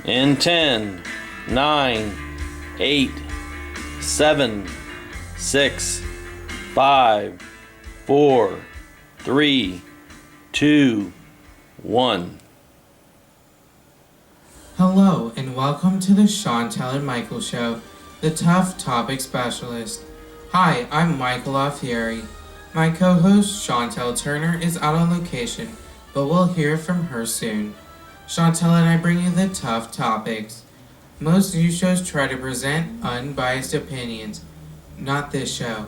In 10, 9, 8, 7, 6, 5, 4, 3, 2, 1. Hello and welcome to the Chantel and Michael Show, the Tough Topic Specialist. Hi, I'm Michael Alfieri. My co-host Chantel Turner is out on location, but we'll hear from her soon. Chantel and I bring you the tough topics. Most news shows try to present unbiased opinions. Not this show.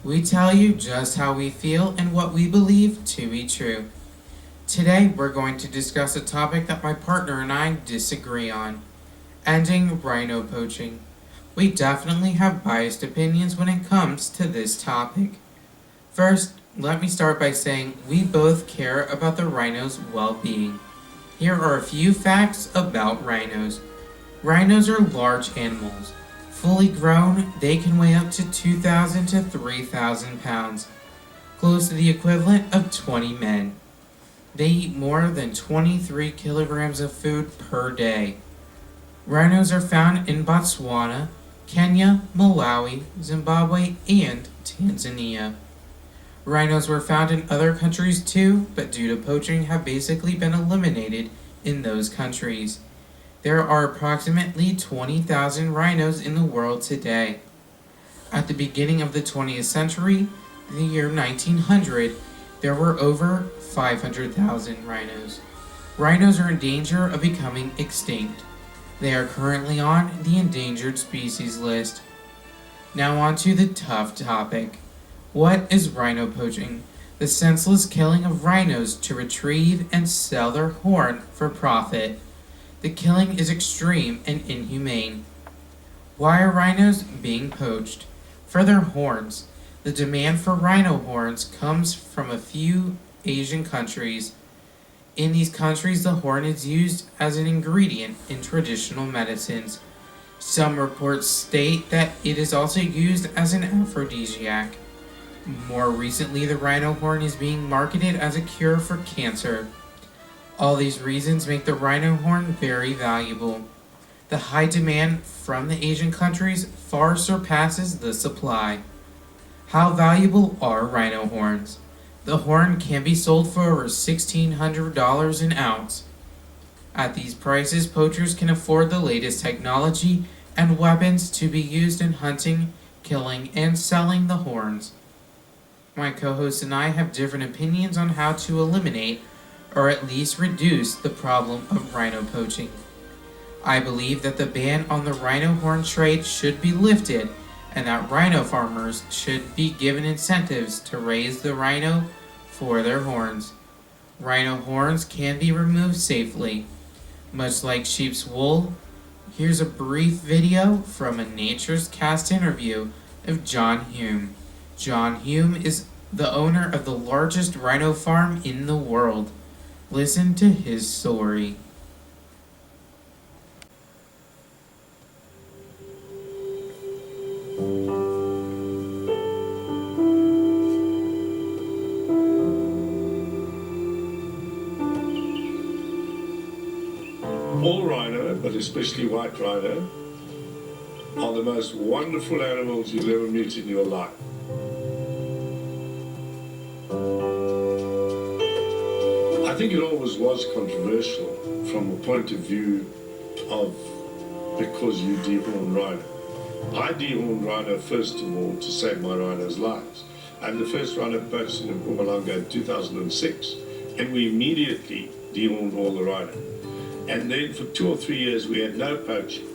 We tell you just how we feel and what we believe to be true. Today we're going to discuss a topic that my partner and I disagree on. Ending rhino poaching. We definitely have biased opinions when it comes to this topic. First, let me start by saying we both care about the rhino's well-being. Here are a few facts about rhinos. Rhinos are large animals. Fully grown, they can weigh up to 2,000 to 3,000 pounds, close to the equivalent of 20 men. They eat more than 23 kilograms of food per day. Rhinos are found in Botswana, Kenya, Malawi, Zimbabwe, and Tanzania. Rhinos were found in other countries too, but due to poaching have basically been eliminated in those countries. There are approximately 20,000 rhinos in the world today. At the beginning of the 20th century, the year 1900, there were over 500,000 rhinos. Rhinos are in danger of becoming extinct. They are currently on the endangered species list. Now on to the tough topic. What is rhino poaching? The senseless killing of rhinos to retrieve and sell their horn for profit. The killing is extreme and inhumane. Why are rhinos being poached? For their horns. The demand for rhino horns comes from a few Asian countries. In these countries, the horn is used as an ingredient in traditional medicines. Some reports state that it is also used as an aphrodisiac. More recently, the rhino horn is being marketed as a cure for cancer. All these reasons make the rhino horn very valuable. The high demand from the Asian countries far surpasses the supply. How valuable are rhino horns? The horn can be sold for over $1,600 an ounce. At these prices, poachers can afford the latest technology and weapons to be used in hunting, killing, and selling the horns. My co-host and I have different opinions on how to eliminate or at least reduce the problem of rhino poaching. I believe that the ban on the rhino horn trade should be lifted and that rhino farmers should be given incentives to raise the rhino for their horns. Rhino horns can be removed safely. Much like sheep's wool, here's a brief video from a Nature's Cast interview of John Hume. John Hume is the owner of the largest rhino farm in the world. Listen to his story. All rhino, but especially white rhino, are the most wonderful animals you'll ever meet in your life. I think it always was controversial from a point of view of because you dehorn rhino. I dehorned rhino first of all to save my rhinos' lives. I'm the first rhino person in Mpumalanga in 2006, and we immediately dehorned all the rhino. And then for 2 or 3 years we had no poaching.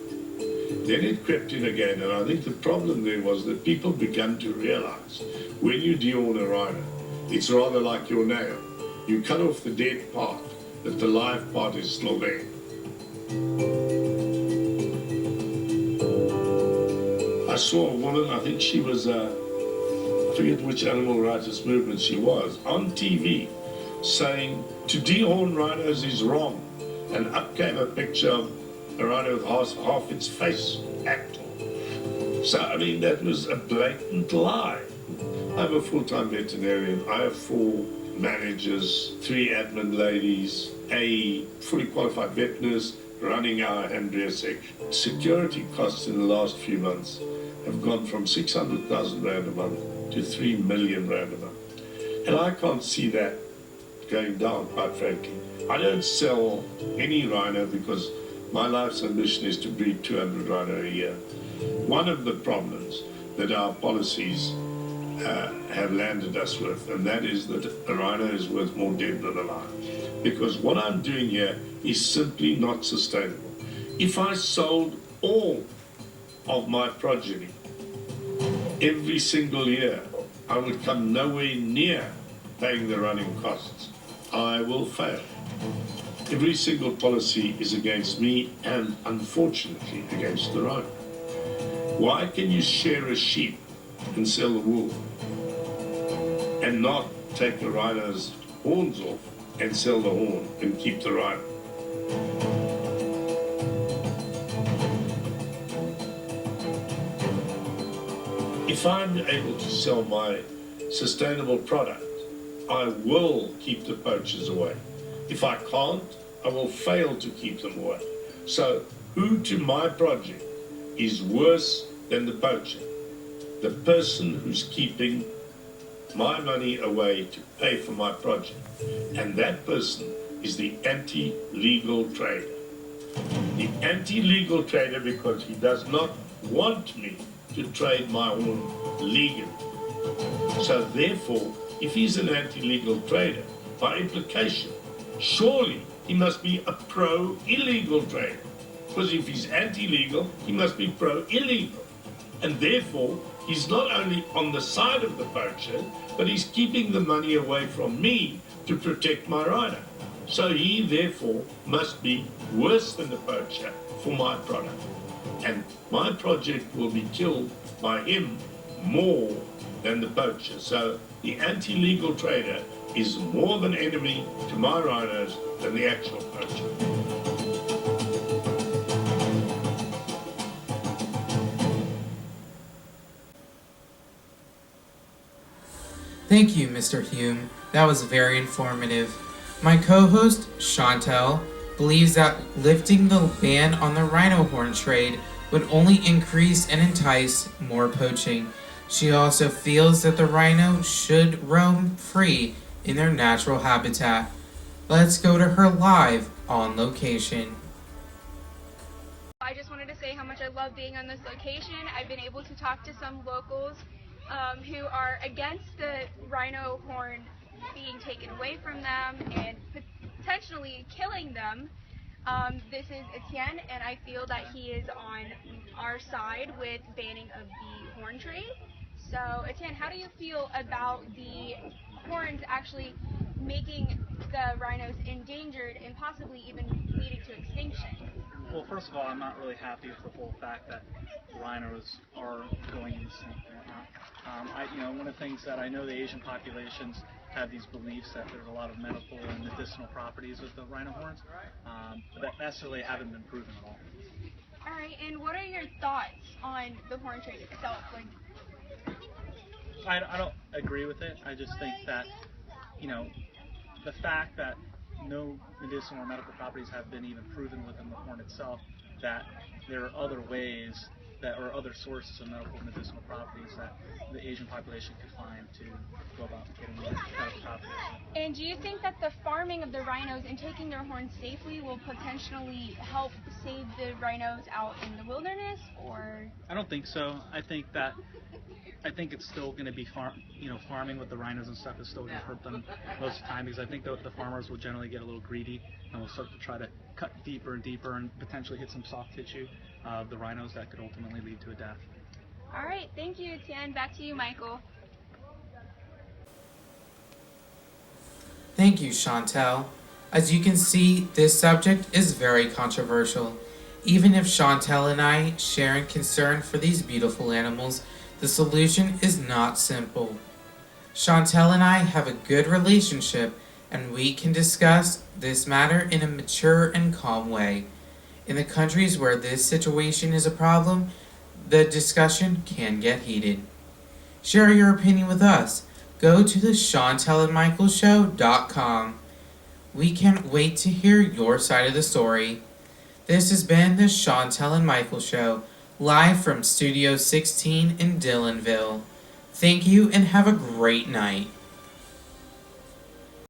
Then it crept in again, and I think the problem then was that people began to realize when you dehorn a rhino, it's rather like your nail. You cut off the dead part, but the live part is still there. I saw a woman, I think she was, I forget which animal rights movement she was, on TV saying to dehorn rhinos is wrong. And up came a picture of a rhino with half its face hacked off. So, I mean, that was a blatant lie. I'm a full-time veterinarian. I have 4 managers, 3 admin ladies, a fully qualified vet nurse running our Andrea section. Security costs in the last few months have gone from 600,000 Rand a month to 3 million Rand a month. And I can't see that going down, quite frankly. I don't sell any rhino because my life's ambition is to breed 200 rhino a year. One of the problems that our policies have landed us with, and that is that a rhino is worth more dead than alive. Because what I'm doing here is simply not sustainable. If I sold all of my progeny every single year, I would come nowhere near paying the running costs. I will fail. Every single policy is against me and, unfortunately, against the rhino. Why can you share a sheep and sell the wool and not take the rhino's horns off and sell the horn and keep the rhino? If I'm able to sell my sustainable product, I will keep the poachers away. If I can't, I will fail to keep them away. So who to my project is worse than the poacher? The person who's keeping my money away to pay for my project. And that person is the anti-legal trader. The anti-legal trader because he does not want me to trade my horn legally. So therefore, if he's an anti-legal trader, by implication, surely he must be a pro-illegal trader. Because if he's anti-legal, he must be pro-illegal. And therefore, he's not only on the side of the poacher, but he's keeping the money away from me to protect my rhino. So he therefore must be worse than the poacher for my product. And my project will be killed by him more than the poacher. So the anti-legal trader is more of an enemy to my rhinos than the actual poacher. Thank you, Mr. Hume. That was very informative. My co-host, Chantel, believes that lifting the ban on the rhino horn trade would only increase and entice more poaching. She also feels that the rhino should roam free in their natural habitat. Let's go to her live on location. I just wanted to say how much I love being on this location. I've been able to talk to some locals who are against the rhino horn being taken away from them and potentially killing them. This is Etienne, and I feel that he is on our side with banning of the horn trade. So, Etienne, how do you feel about the horns actually making the rhinos endangered and possibly even leading to extinction? Well, first of all, I'm not really happy with the whole fact that rhinos are going extinct and whatnot. One of the things that I know the Asian populations have these beliefs that there's a lot of medical and medicinal properties with the rhino horns, but that necessarily haven't been proven at all. All right, and what are your thoughts on the horn trade itself? I don't agree with it. I just think that, the fact that no medicinal or medical properties have been even proven within the horn itself, that there are other ways that or other sources of medical and medicinal properties that the Asian population could find to go about getting medical properties. And do you think that the farming of the rhinos and taking their horns safely will potentially help save the rhinos out in the wilderness, or? I don't think so. I think it's still going to be farming with the rhinos and stuff is still going to hurt them most of the time, because I think the farmers will generally get a little greedy and will start to try to cut deeper and deeper and potentially hit some soft tissue of the rhinos that could ultimately lead to a death. All right, thank you, Etienne. Back to you, Michael. Thank you, Chantel. As you can see, this subject is very controversial. Even if Chantel and I share in concern for these beautiful animals, the solution is not simple. Chantel and I have a good relationship, and we can discuss this matter in a mature and calm way. In the countries where this situation is a problem, the discussion can get heated. Share your opinion with us. go to the ShantelandMichaelShow.com. We can't wait to hear your side of the story. This has been the Chantel and Michael Show, live from Studio 16 in Dillonville. Thank you and have a great night.